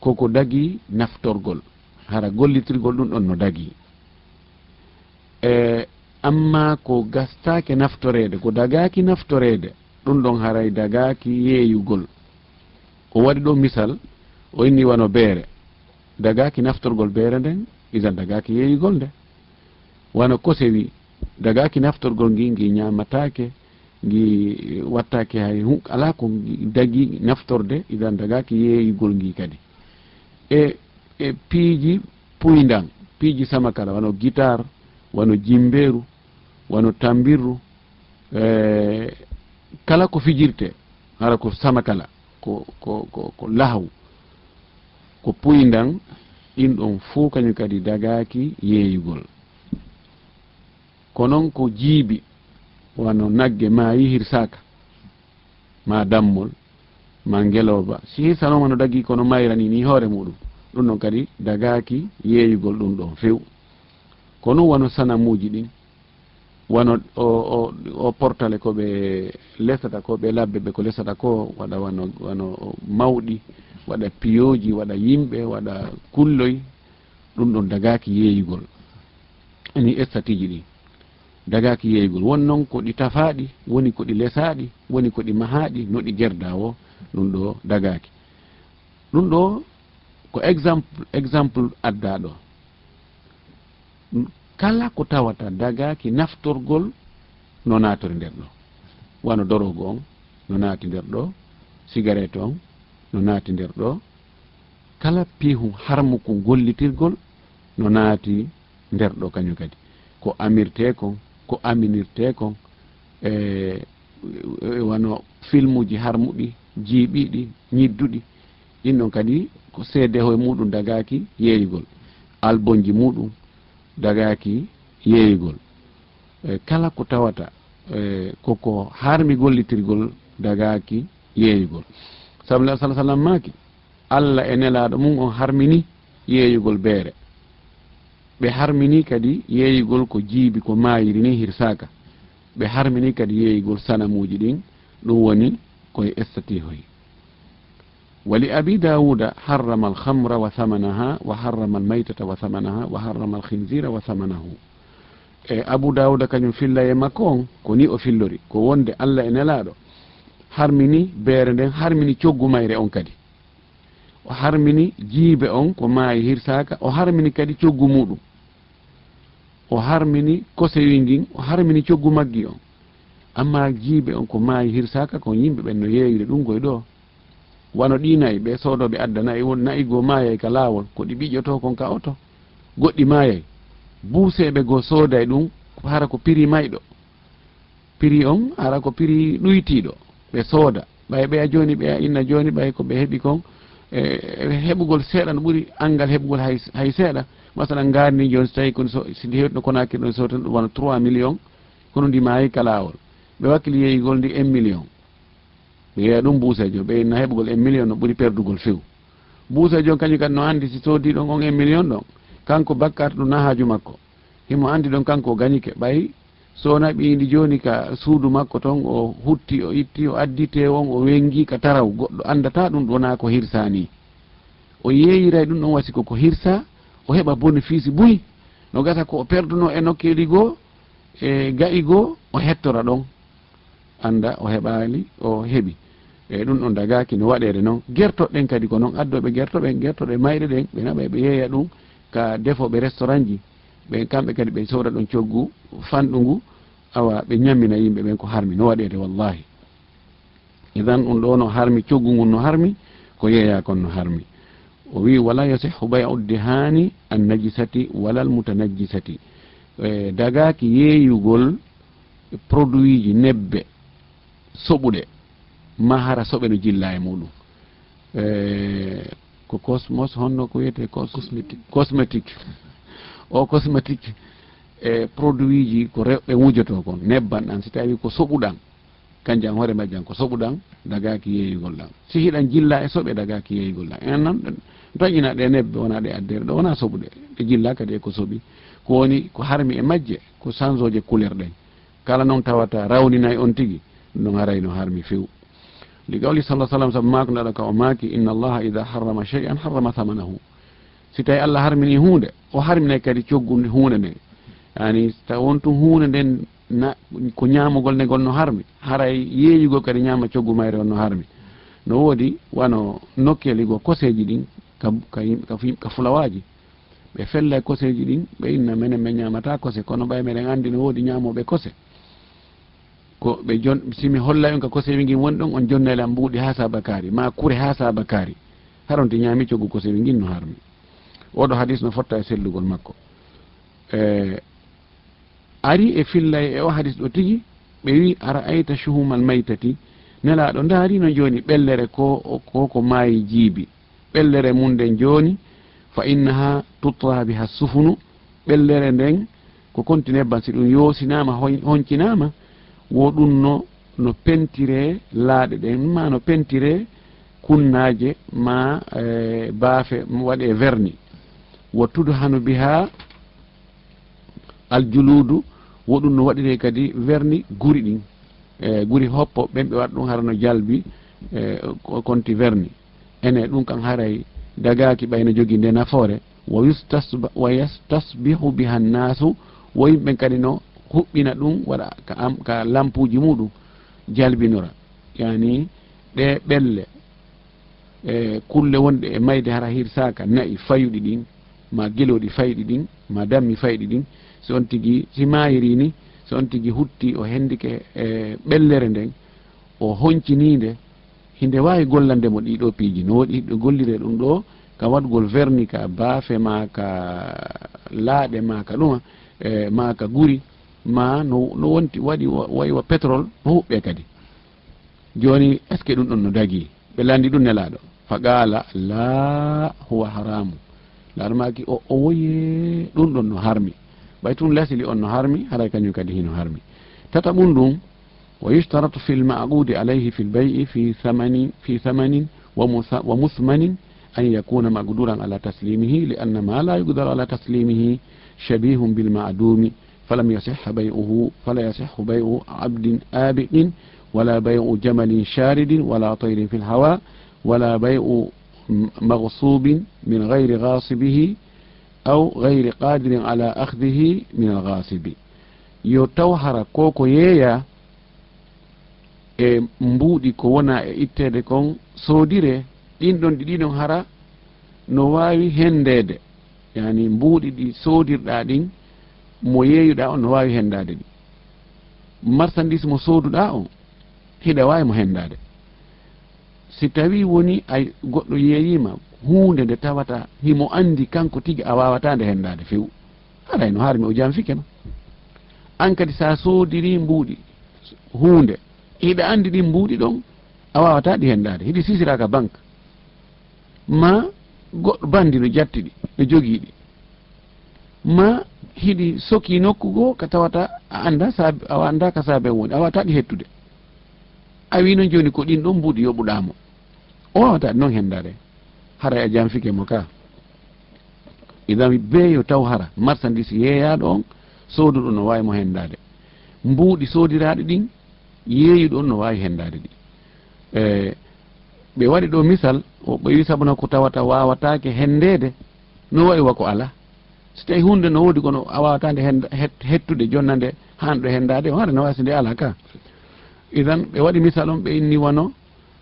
B: koko dagi naftorgol, hara gollitirgol ɗum ɗon no dagi, amma ko gastake naftorede ko dagaki naftorede ɗum ɗon haray dagaki yeeyugol. o waɗi ɗo misal o inni wano beere, dagaki naftorgol beere nden isan dagaki yeeyugol nde. wano kosewi dagaki naftorgol ngi ñamatake ngi wattake hay ala ko dagi naftorde idan dagaki yeeyugol ngi kadi. e piiji puydan, piiji samakala wano guitare, wano jimberu, wano tambirru, kala ko fijirte hara ko samakala ko lahaw ko puydan, ɗin ɗon fuu kañum kadi dagaki yeeyugol. konon ko jiibi wano nagge ma yihir saka ma dammol ma ngeloba si hisanoma no dagi kono mayrani ni hoore muɗum, ɗum ɗon kadi dagaki yeeyugol ɗum ɗon few. kono wano sanamuji ɗin, wano o portale ko ɓe lesata ko ɓe labbe ɓe ko lesata ko waɗa wano mawɗi, waɗa piyoji, waɗa yimɓe, waɗa kulloy, ɗum ɗon dagaki yeeyugol. ani estatiji ɗi dagaki yeeyugol. won noon ko ɗi tafaɗi, woni ko ɗi lesaɗi, woni ko ɗi mahaɗi, no ɗi gerda o ɗum ɗo dagaki. ɗum ɗo ko exemple addaɗo. kala ko tawata dagaki naftorgol no natori nder ɗo, wano dorogo on no naati nder ɗo, cigarette on no naati nder ɗo, kala piihu harmuku gollitirgol no naati nder ɗo kañum kadi, ko amirte kon, ko aminirte kon, wano filmuji harmuɗi, jiiɓiɗi, ñidduɗi, ɗin ɗon kadi ko seede hoye muɗum dagaki yeeyugol. albonji muɗum dagaki yeeyugol. kala ko tawata koko harmi gollitirgol dagaki yeeyugol. sabu sa sallam maki allah e nelaɗo mum on harmini yeeyugol beere, ɓe harmini kadi yeeyugol ko jiibi ko mayiri ni hirsaka, ɓe harmini kadi yeeyugol sanamuji ɗin, ɗum woni koye estati hoy. wali abi dawuda harrama alhamra wa thamanaha wa harrama almaytata wa thamanaha wa harrama alkhinzira wa thamanahu. abu dawuda kañum filla e makko on ko ni o fillori ko wonde allah e nelaɗo harmini beere nden, harmini coggu mayre on kadi, o harmini jiibe on ko maayi hirsaka, o harmini kadi coggu muɗum, o harmini kosewi ngin, o harmini coggu maggi on. amma jiibe on ko maayi hirsaka ko yimɓe ɓen no yeeyide ɗum koye ɗo. wano ɗi nayi ɓe soodoɓe adda nayi, won nayi goo maayay ka laawol ko ɗi ɓiƴoto kon ka oto, goɗɗi maayay, buuseɓe goo sooday ɗum hara ko prix mayɗo, prix on hara ko prix ɗuytiɗo, ɓe sooda ɓay ɓe a joni ɓe a inna joni ɓay ko ɓe heeɓi kon heɓugol seeɗa no ɓuuri angal heɓugol hay seeɗa. masalan garni joni so tawi kon si hewtino Conakry ɗon sotan ɗum wona 3 millions, kono ndi maayi ka laawol, ɓe wakkili yeeyigol ndi 1 million, ɓe yeeya ɗum buusejo, ɓe inna heɓugol 1 million no ɓuuri perdugol few. buusejo kañum kadi no andi si soodi ɗon on 1 million ɗon, kanko bakkata ɗum na haaju makko, himo andi ɗon kanko gañike ɓay sona ɓiindi joni ka suudu makko ton o hutti o itti o addite on o wengi ka taraw goɗɗo andata ɗum ɗona ko hirsani o yeeyiray ɗum ɗon wasi koko hirsa o heɓa bénéfice buy no gasa ko o perduno e nokkeli goo e ga'i goo o hettora ɗon anda o heɓali o heɓi e ɗum ɗon dagaki no waɗede noon gertoɗen kadi ko noon addoɓe gertoɗe mayɗe ɗen ɓe naɓa ɓe yeeya ɗum ka defoɓe restaurant ji ɓe kamɓe kadi ɓe sowra ɗon coggu fanɗu ngu awa ɓe ñammina yimɓe ɓen ko harmi no waɗede wallahi idan ɗum ɗo no harmi coggu ngun no harmi ko yeeya kon no harmi o wi wala yasihu bay'u dihani an najisati wala al mutanajjisati dagaki yeeyugol produit ji nebbe soɓuɗe ma hara soɓe no jilla e muɗum ko cosmos honno ko wiyete cosmétique o cosmétique e produit ji ko rewɓe wujoto kon nebban ɗan si tawi ko soɓuɗan kanjam hoore majjan ko soɓuɗan dagaki yeeyugol ɗan si hiɗan jilla e soɓe dagaki yeeyugol ɗan en noon toƴƴina ɗe nebbe wona ɗe addere ɗo wona soɓuɗe ɗe jilla kadi e ko soɓi ko woni ko harmi e majje ko change oje couleur ɗen kala noon tawata rawninayi on tigi ɗum ɗon harayno harmi few li qawli sallah sallam sabu mako ndaɗa ka o maaki inna allaha ida harrama shay'an harrama thamanahu si tawi allah harmini hunde o harminay kadi coggu hunde nden yani taw wontum hunde nden ko ñamugol negol no harmi haray yeeyugol kadi ñama coggu mayre on no harmi no woodi wano nokkeli go koseji ɗin ka fulawaji ɓe fella koseji ɗin ɓe inna menen ɓe ñamata kose kono ɓay meɗen andi no woodi ñamoɓe kose ko ɓe simi hollay on ka kosewi ngin woni ɗon on jonnayla mbuuɗi ha sabakari ma kure ha sabakari haronte ñaami coggu kosewi ngin no harmi oɗo hadis no fotta e sellugol makko ari e fillay e o hadis ɗo tigi ɓe wi ara ayta shuhumal maytati nelaɗo ndaarino joni ɓellere ko maayi jiibi ɓellere mum nden joni fa innaha tutra biha sufunu ɓellere nden ko konti nebban si ɗum yosinama honcinama wo ɗum no pentire laaɗe ɗen ma no pentire kunnaje ma baafe waɗe verni wattudu hanu biha aljuludu woɗum no waɗire kadi verni guri ɗin guri hoppo ɓen ɓe waɗa ɗum hara no jalbi konti verni ene ɗum kan haray dagaki ɓayno jogui nde nafoore wa yastasbihu biha nnasu wo yimɓen kadi no huɓɓina ɗum waɗa ka lampuji muɗum jalbinora yani ɗe ɓelle kulle wonɗe e mayde hara hirsaka nayi fayuɗi ɗin ma geloɗi fayɗi ɗin ma dammi fayɗi ɗin so on tigui si mayiri ni so on tigui hutti o hendike e ɓellere nden o honcinide hinde wawi gollandemo ɗiɗo piiji no woɗi ɗo gollire ɗum ɗo ka waɗgol verni ka baafe ma ka laaɗe ma ka ɗuma ma ka guri ma no wonti waɗi wayiwa pétrole no huɓɓe kadi joni est ce que ɗum ɗon no dagui ɓe landi ɗum nelaɗo fa qala la huwa haramu laaɗo maki o woye ɗum ɗon no harmi ɓay tun lasili on no harmi haray kañum kadi hino harmi tata ɓum ɗum wa yushtaratu fi lmaqudi alayhi fi lbay'i fi thamanin wa muthmanin an yakuna maqduran ala taslimihi li anna ma la yuqdaru ala taslimihi shabihun bilma'dumi falam yasihha bay'uhu fala yasihhu bay'u abdin abiqin wala bay'u jamalin sharidin wala tayrin fi lhawa wala bay'u maghsubin min gayri ghasibihi aw gayri qadirin ala akhdihi min alghasibi yo taw hara koko yeeya e mbuuɗi ko wona e ittede kon soodire ɗinɗon ɗiɗon hara no wawi hendede yani mbuuɗi ɗi soodirɗa ɗin mo yeeyuɗa on no wawi hendade ɗi marchandise mo sooduɗa on hiɗa wawi mo hendade si tawi woni ay goɗɗo yeeyima hunde nde tawata himo andi kanko tigi a wawata nde hendade few haɗay no harmi o jam fikeno an kadi sa soodiri mbuuɗi hunde hiɗa andi ɗin mbuuɗi ɗon a wawata ɗi hendade hiɗi sisiraka banque ma goɗɗo bandi no jatti ɗi no jogii ɗi ma hiɗi soki nokkugo ka tawata a anda ka saabe woni a wawata ɗi hettude a wi noon joni ko ɗin ɗon mbuuɗi yoɓuɗamo o wawata ɗi noon hendade haray a jamfike mo ka idan beyo taw hara marchandise yeeyaɗo on sooduɗo no wawi mo hendade mbuuɗi soodiraɗe ɗin yeeyuɗo on no wawi hendade ɗi ɓe waɗi ɗo misal o ɓewi sabuna ko tawata wawatake hendede no wayi wako ala so tawi hunde no woodi kono a wawatande hettude jonnande hanɗo hendade wara no wasi nde ala ka idan ɓe waɗi misal on ɓe inni wano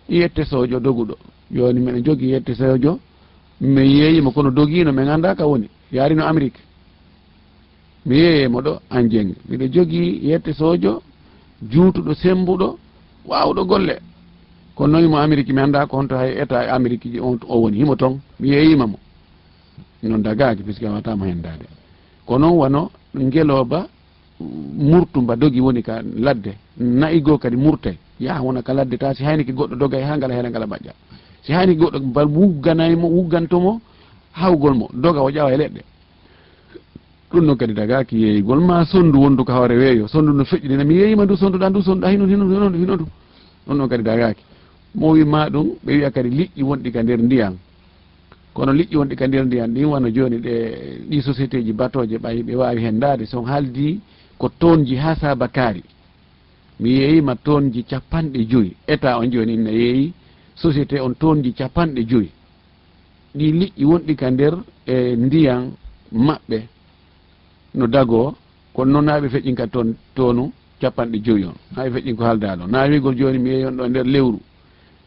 B: yette sojo doguɗo joni miɗen jogui yette sojo mi yeeyimo kono doguino min anda ka woni yarino Amérique mi yeeyemo ɗo an jengi miɗo jogui yette sojo juutuɗo sembuɗo wawɗo golle kono noyimo Amérique mi anda ko honto hay état Amérique ji o woni himo toon mi yeeyimamo non dagaki puisque watamo hendade ko noon wano ngeloba murtumba dogi woni ka ladde nayigo kadi murtay yaha wona ka ladde ta si hayni ki goɗɗo dogay ha ngala heɗa ngala ɓaƴƴa si hayni ki goɗɗo bal wugganaymo wuggantomo hawgol mo doga o ƴawa e leɗɗe ɗum noon kadi dagaki yeeygol ma sondu wondu ko hawre weeyo sondu no feƴƴinina mi yeeyima ndu sonduɗa ndu sonduɗa hinodu ɗum noon kadi dagaki mo wima ɗum ɓe wiya kadi liƴƴi wonɗi ka nder ndiyan kono liƴƴi wonɗi ka nder ndiyan ɗin wano joni ɗi société ji batoje ɓayi ɓe wawi hendade son haldi ko tonji ha sabakari mi yeeyima tonji 50 état on joni ne yeeyi société on tonji 50 ɗi liƴƴi wonɗi ka nder ndiyan maɓɓe no dago kono noon naɓe feƴƴin ka tonu 50 on haɓe feƴƴin ko haldaɗo nawigol joni mi yeeyon ɗo e nder lewru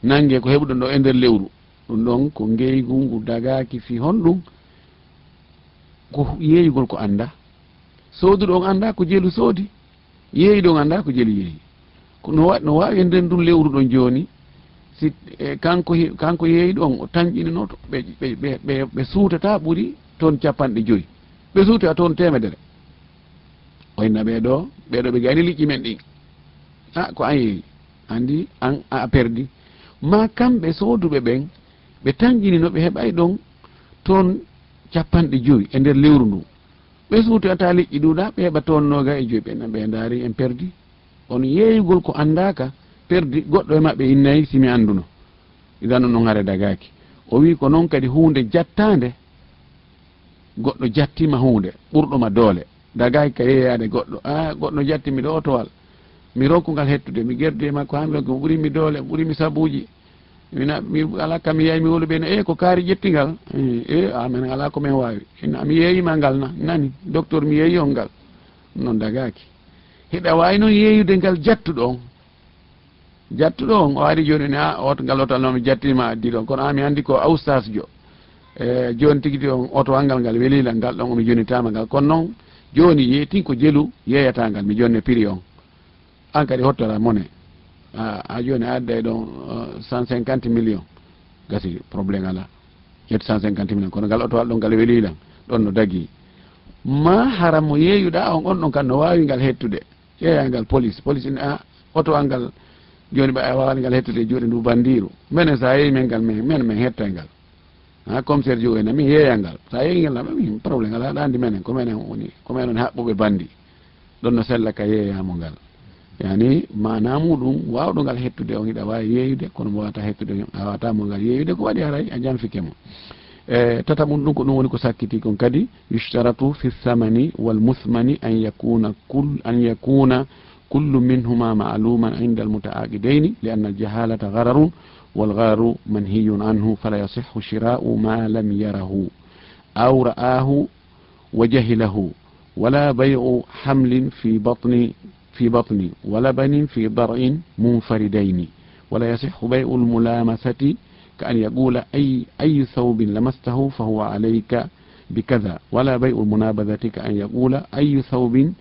B: nangue ko heɓuɗon ɗo e nder lewru ɗum ɗon ko ngeygu ngu dagaki fi honɗum ko yeeygol ko anda sooduɗo on anda ko jeelu soodi yeeyɗo on anda ko jeelu yeeyi no wawi e nder ndun lewru ɗon joni si kanko yeeyɗo on o tañƴininoto ɓe suutata ɓuuri toon 50 ɓe suuta toon 100 oyna ɓeɗo ɓe gayni liƴƴi men ɗin ko an yeeyi andi an a perdi ma kamɓe sooduɓe ɓen ɓe tañƴinino ɓe heɓay ɗon toon 50 e nder lewru ndu ɓe suutata liƴƴi ɗuɗa ɓe heɓa toon 25 ɓe daari en perdi on yeeygol ko andaka perdi goɗɗo e maɓɓe innayi simi anduno idan on haare dagaki o wi ko noon kadi hunde jattande goɗɗo jattima hunde ɓurɗoma doole dagaki ka yeeyade goɗɗo goɗɗo jattimi ɗo otowal mi ronkugal hettude mi gerde makko ha mi ronki mo ɓurimi doole ɓurimi sabuji mi ala ka mi yeey mi wolu ɓene ko kaari ƴettingal amen ala ko men wawi mi yeeyima ngal nani docteur mi yeeyi on ngal noon dagaki heɗa wawi noon yeeyude ngal jattuɗo on o ari joni oto ngal otal noon mi jattima addi ɗon kono mi andi ko austas jo joni tigui on oto angal ngal welila ngal ɗon omi jonitama ngal kono noon joni yeetin ko jeelu yeeyata ngal mi jonne prix on an kadi hottora monnaie a joni a adday ɗon 150 millions gasi probléme ala ƴetti 150 millions kono ngal otowal ɗon ngal welilan ɗon no dagui ma haram mo yeeyuɗa on ɗon kam no wawi ngal hettude ƴeeya ngal police ine otowal ngal joni ɓa wawani ngal hettude juuɗe ndu bandiru minen sa yeeyi men ngal min hetta ngal commissaire jo ena min yeeya ngal sa yeeyi ngal min probléme ala aɗa andi menen ko menen woni ko menen haɓɓuɓe bandi ɗon no sella ka yeeyamo ngal yani manamuɗum wawɗo ngal hettude on hiɗa wawi yeeyude kono mo wawata hettude a wawatamo ngal yeeyude ko waɗi haray a janfikemo tata mum ɗum ko ɗum woni ko sakkiti kon kadi yushtaratu fi thamani wal muthmani an yakuna kullu minhuma ma'luman inda almutaaqidaini li anna aljahalata ghararun wal gharu manhiyun anhu fala yasihhu shira'u ma lam yarahu aw ra'ahu wa jahilahu wala bay'u hamlin fi بطن ولبن في ضرع منفردين ولا يصح بيع الملامسة كأن يقول أي ثوب لمسته فهو عليك بكذا ولا بيع المنابذة كأن يقول أي ثوب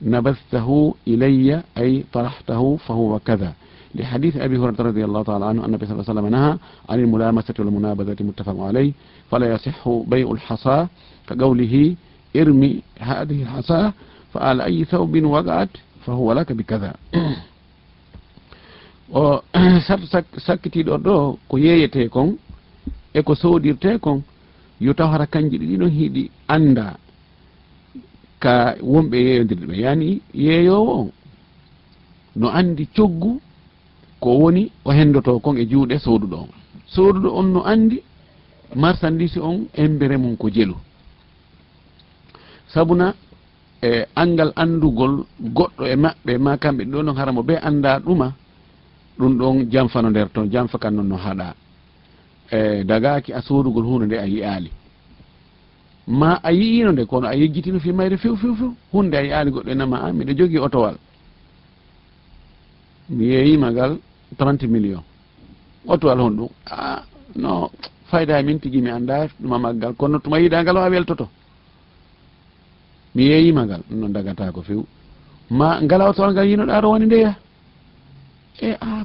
B: نبذته إلي أي طرحته فهو كذا لحديث أبي هريرة رضي الله تعالى عنه أن النبي صلى الله عليه وسلم نهى عن الملامسة والمنابذة متفق عليه فلا يصح بيع الحصى كقوله ارمي هذه الحصى فعلى أي ثوب وقعت فهو لك بكذا o sakkitiɗo ɗo ko yeeyete kon e ko sodirte kon yo taw hara kanji ɗiɗon hiiɗi anda ka wonɓe yeeyodirɓe yani yeeyowo on no andi coggu ko woni o hendoto kon e juuɗe soduɗo on no andi marchandise on embere mum ko jelu sabuna angal andugol goɗɗo e maɓɓe ma kamɓe ɗo noon haramo be anda ɗuma ɗum ɗon jamfano nder toon jamfa kan noon no haɗa dagaki a sodugol hunde nde a yiyali ma a yiyino nde kono a yejjitino fi mayre few hunde a yiyali goɗɗo enama a miɗo jogui otowal mi yeeyima ngal 30 millions otowal hon ɗum no fayda min tigui mi anda ɗuma maggal kono tuma yiɗa ngal o a weltoto mi yeeyima ngal ɗum noon dagata ko few ma ngala otowal ngal yinoɗa ɗo woni ndeya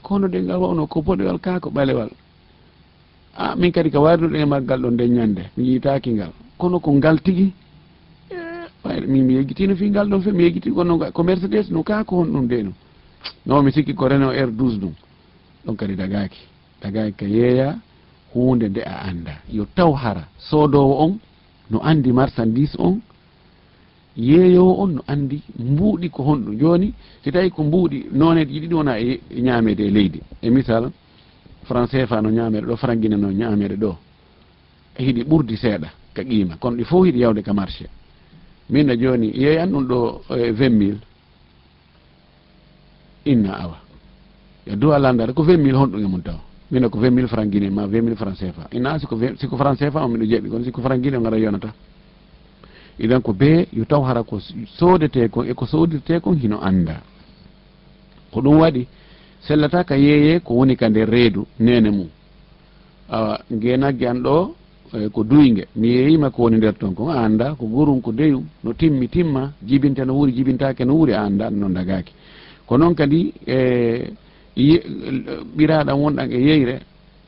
B: kono de ngal wawno ko boɗewal ka ko ɓalewal min kadi ka warduɗo e maggal ɗo nde ñande mi yitaki ngal kono ko ngal tigui min mi yeggitino fi ngal ɗon fe mi yeggiti kono ko Mercedes no ka ko hon ɗum de no no mi sikki ko Renault R12 ɗum ɗon kadi dagaki ka yeeya hunde nde a anda yo taw hara sodowo on no andi marchandise on yeeyowo on no andi mbuuɗi ko honɗum joni si tawi ko mbuuɗi noneji ɗiɗi wona e ñamede e leydi e misal franc CFA no ñamede ɗo franguine no ñamede ɗo hiɗi ɓurdi seeɗa ka qima kono ɗi fof hiɗi yawde ka marché minno joni yeeyan ɗum ɗo 20 000 inna awa yo duwa landare ko 20 000 honɗum e mum taw minno ko 20 000 franguine ma 20 000 franc CFA inna siko franc CFA o miɗo jeeɓi kono siko franguine o gara yonata idan ko be yo taw hara ko sodete kon e ko sodirte kon hino anda ko ɗum waɗi sellata ka yeeye ko woni ka nder reedu nene mum awa ngenagge an ɗo ko duyge mi yeeyima ko woni nder ton kon a anda ko gurum ko deyum no timma jibinte no wuuri jibintake no wuuri a anda noon dagaki ko noon kadi ɓiraɗam wonɗan e yeyre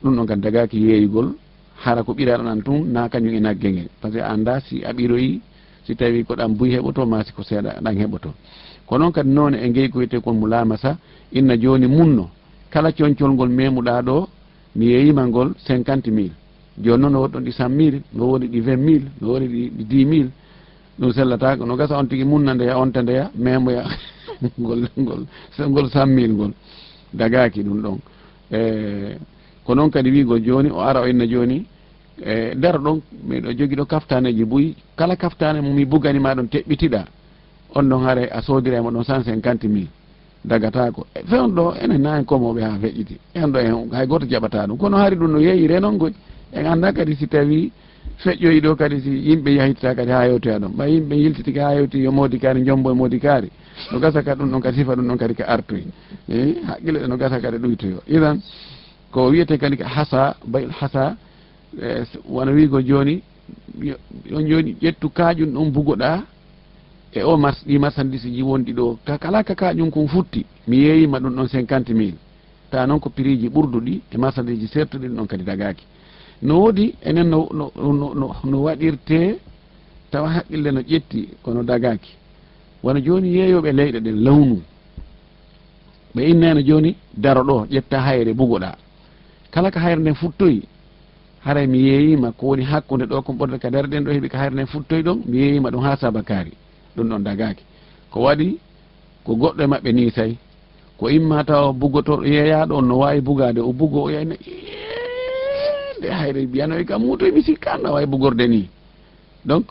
B: ɗum ɗon kadi dagaki yeeygol hara ko ɓiraɗan an tun na kañum e nagge ngel par ce que a anda si a ɓiroyi si tawi ko ɗan buy heɓoto ma si ko seeɗa ɗan heɓoto ko noon kadi noon e ngey ko wiyete kon mo lamasa inna joni munno kala coñcol ngol memuɗa ɗo mi yeeyima ngol 50 000 joni noon no woɗɗon ɗi 100 000 no woni ɗi 20 000 no woni ɗi 10 000 ɗum sellatako no gasa on tigui munna ndeya onta ndeya memoya ngol 100 000 ngol dagaki ɗum ɗon ko noon kadi wigol joni o ara o inna joni nder ɗon miɗo jogui ɗo kaftaneji buy kala kaftane momi buganima ɗon teɓɓitiɗa on ɗon haare a sodirema ɗon 150 000 dagatako fewn ɗo enen nani komoɓe ha feƴƴiti en ɗo en hay goto jaɓata ɗum kono haari ɗum no yeeyire noon goy en anda kadi si tawi feƴƴoyi ɗo kadi si yimɓe yahitita kadi ha yewtoya ɗon ɓa yimɓe yiltitiki ha yewti yo modi kari jombo e modi kari no gasa kadi ɗum ɗon kadi sifa ɗum ɗon kadi ka artoyi haqqille ɗe no gasa kadi ɗuytoyo idan ko wiyete kadi ka hasa bayil hasa wona wigo joni on joni ƴettu kaƴum ɗon bugoɗa e o ɗi marchandise ji wonɗi ɗo kala ka kaƴum kon futti mi yeeyima ɗum ɗon 50 000 ta noon ko prix ji ɓurduɗi e marchandise ji sertuɗi ɗum ɗon kadi dagaki no woodi enen no waɗirte tawa haqqille no ƴetti kono dagaki wona joni yeeyoɓe leyɗe ɗen lawnu ɓe inneno joni daro ɗo ƴetta hayre bugoɗa kala ka hayre nden futtoyi haray mi yeeyima ko woni hakkude ɗo kon ɓorde ka dare ɗen ɗo heeɓi ka hayre nden futtoyi ɗon mi yeeyima ɗum ha sabakari ɗum ɗon dagaki ko waɗi ko goɗɗo e maɓɓe ni say ko imma taw bugotoɗo yeeyaɗo on no wawi bugade o bugo o yayna nde hayre mbiyano e kam mutoy mi sikkanno wawi bugorde ni donc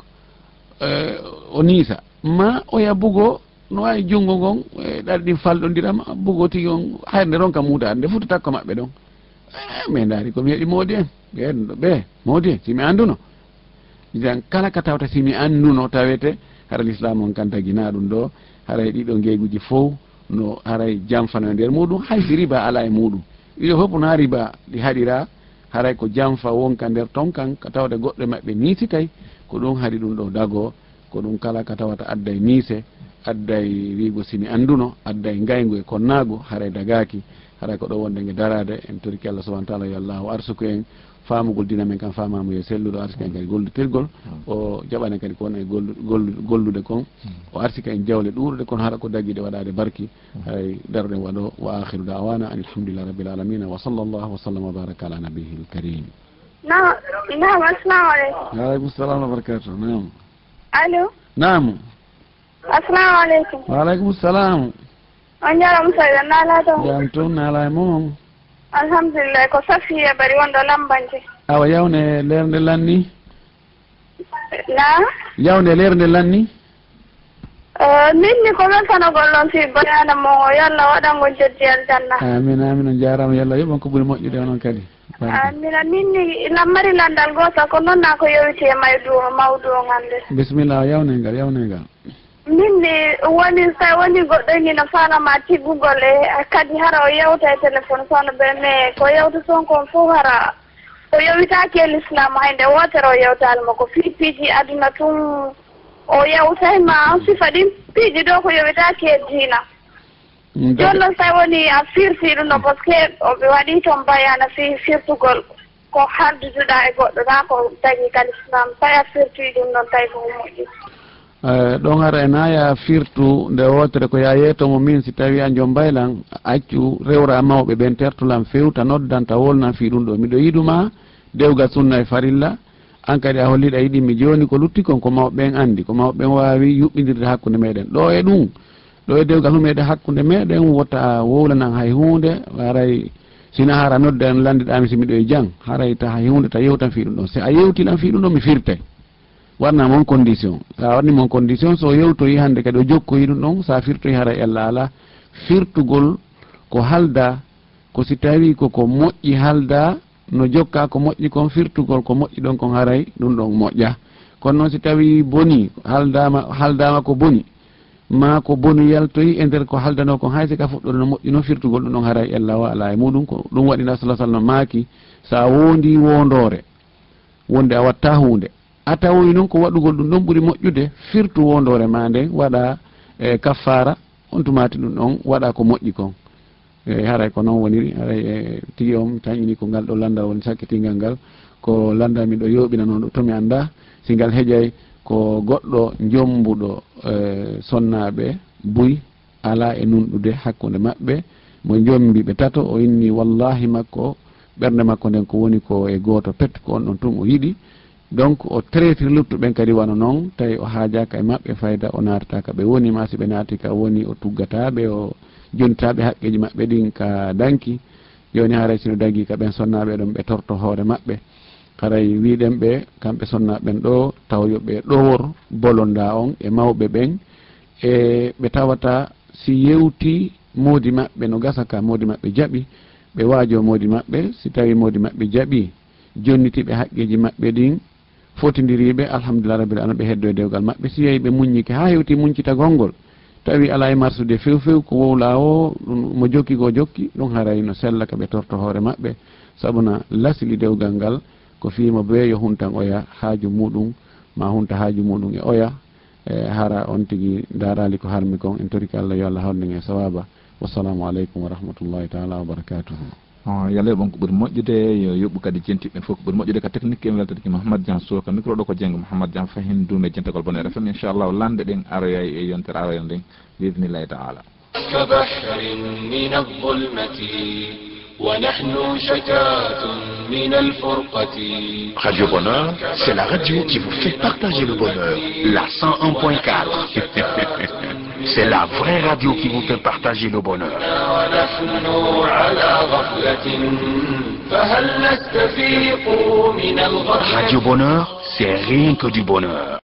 B: o niisa ma oya bugo no wawi junngo ngon ɗaɗi ɗin falɗodirama bugo tigi on hayre nde ron kam mutade nde futa takko maɓɓe ɗon min daari komi heeɗi moodi en ɓeɗo ɓe moodi en simi anduno idan kala ka tawta simi anduno tawete hara l'islam on kan tagina ɗum ɗo haray ɗiɗo ngeyguji fof no haray jamfano e nder muɗum haysi riba ala e muɗum ɗiɗo fof na riba ɗi haɗira haray ko jamfa wonka nder ton kan ka tawde goɗɗo maɓɓe niisitay ko ɗum haɗi ɗum ɗo dago ko ɗum kala ka tawata adday niise adday wiigo simi anduno adday ngaygu e konnago haray dagaki haray ko ɗo wonde nge darade en toriki Allah subahana taala yo allahu arsuku en famugol dina men kam famamu yo selluɗo arsika en kadi gollutirgol o jaɓane kadi ko won e gollude kon o arsika en jawle ɗuurɗe kono haɗa ko daguide waɗade barki hay darɗen waɗo wa akhiru dawana an alhamdulillah rabbil alamina wa sallallahu wa sallam wa baraka ala nabihi l karim
C: naam assalamu aleykum
B: waaleykum salam wa barakatuh naam
C: allo
B: naam
C: assalamu aleykum
B: waaleykum salam
C: on jarama sayda naala to
B: jam toon naala e momom
C: alhamdulillah ko Safiya bari wonɗo lambanje
B: awa yawne lernde lanni
C: na
B: yawne lernde lanni
C: minni ko weltanogol noon si bayana mo yalla waɗango joddi aljanna.
B: Amina amina jarama yalla yoɓon ko ɓuuri moƴƴude onon kadi.
C: Amina minni lammari landal goto ko noon na ko yewiti e mawdu o hannde.
B: Bisimillah yawnaygal yawnaygal.
C: minni woni sa woni goɗɗo ni no fanama tiggugol e kadi hara o yewta e téléphone sono ɓe mais ko yewta toon kon fof hara o yewitaki e l'islam haynde wotere o yewtalma ko piiji aduna tun o yewtayma sifa ɗin piiji ɗo ko yewitaki e diina joni noon sa woni a firti ɗum no par ce que oɓe waɗi toon bayana firtugol ko harduduɗa e goɗɗo ta ko tagi kal islam tawi a firti ɗum noon tawi ko moƴƴi
B: ɗon hara e naya firtu nde wotere ko ya yeytomo min si tawi a joom baylan accu rewra mawɓe ɓen tertulam fewta noddanta wolnan fi ɗum ɗo miɗo yiɗuma dewgal sunna e farilla an kadi a holliɗa yiɗimi joni ko lutti kon ko mawɓeɓen andi ko mawɓeɓen wawi yuɓɓidirde hakkude meɗen ɗo e ɗum ɗo e dewgal humeɗe hakkude meɗen wotta wowlanan hay hunde haray sina hara nodda en landiɗami si miɗo e jang haray ta hay hunde ta yewtan fi ɗum ɗon si a yewtilan fi ɗum ɗon mi firte warna mon condition sa warni mon condition so yewtoyi hande kadi o jokkoyi ɗum ɗon sa firtoyi haray ella ala firtugol ko halda ko si tawi koko moƴƴi halda no jokka ko moƴƴi kon firtugol ko moƴƴi ɗon kon haray ɗum ɗon moƴƴa kono noon si tawi boni haldama ko boni ma ko boni yaltoyi e nder ko haldano kon hay sika fuɗɗode no moƴƴi no firtugol ɗum ɗon haray ella wa ala e muɗum ko ɗum waɗi nabi sallah sallam maaki sa wondi wondore wonde a watta hunde a tawoyi noon ko waɗugol ɗum ɗon ɓuuri moƴƴude firtu wondore ma nden waɗa e kaffara on tumati ɗum ɗon waɗa ko moƴƴi kon e haray ko noon woniri haray e tigi on tañini ko ngal ɗo landal woni sakkitingal ngal ko landa miɗo yoɓina noon ɗo tomi anda si ngal heeƴay ko goɗɗo jombuɗo sonnaɓe buy ala e nunɗude hakkude maɓɓe mo jombiɓe tato o inni wallahi makko ɓernde makko nden ko woni ko e goto pet ko on ɗon tun o yiɗi donc o traitiri luttuɓen kadi wano noon tawi o haajaka e maɓɓe fayda o natataka ɓe woni ma si ɓe naati ka woni o tuggataɓe o jontitaɓe haqqeji maɓɓe ɗin ka danki joni haray sino dagui ka ɓen sonnaɓe ɗon ɓe torto hoore maɓɓe haray wiɗen ɓe kamɓe sonnaɓen ɗo taw yoɓe ɗowor bolonda on e mawɓe ɓen e ɓe tawata si yewti moodi maɓɓe no gasa ka moodi maɓɓe jaaɓi ɓe waajo moodi maɓɓe si tawi moodi maɓɓe jaaɓi jonnitiɓe haqqeji maɓɓe ɗin fotidiriɓe alhamdulillah rabbil alamin ɓe heddo e dewgal maɓɓe si yeyi ɓe muññike ha hewti muñcitagol ngol tawi ala e marsude few few ko wowla o mo jokki ko jokki ɗum haray no sella ka ɓe torto hoore maɓɓe sabuna lasili dewgal ngal ko fima be yo huntan oya haaju muɗum ma hunta haaju muɗum e oya e hara on tigui darali ko harmi kon en toriki Allah yo Allah hawrden e sawaba wassalamu aleykum wa rahmatullahi taala wa barakatuhu
A: yalla bon ko ɓuuri moƴƴude yo yoɓɓu kadi jentiɓe fof ko ɓuuri moƴƴude ka technique en weltata ki Mouhamadou Dian Soka micro ɗo ko jenggo Mouhamadou Dian fahin dume jentagol Bonheur FM inchallah lande ɗen aroyay e yontere aroya nden biidnillahi taala
D: كبحر من الظلمة ونحن شتات من الفرقة.
E: Radio Bonheur, c'est la radio qui vous fait partager le bonheur. La 101.4. C'est la vraie radio qui vous fait partager le bonheur.
D: ونحن على غفلة فهل نستفيق من الغفلة.
E: Radio Bonheur, c'est rien que du bonheur.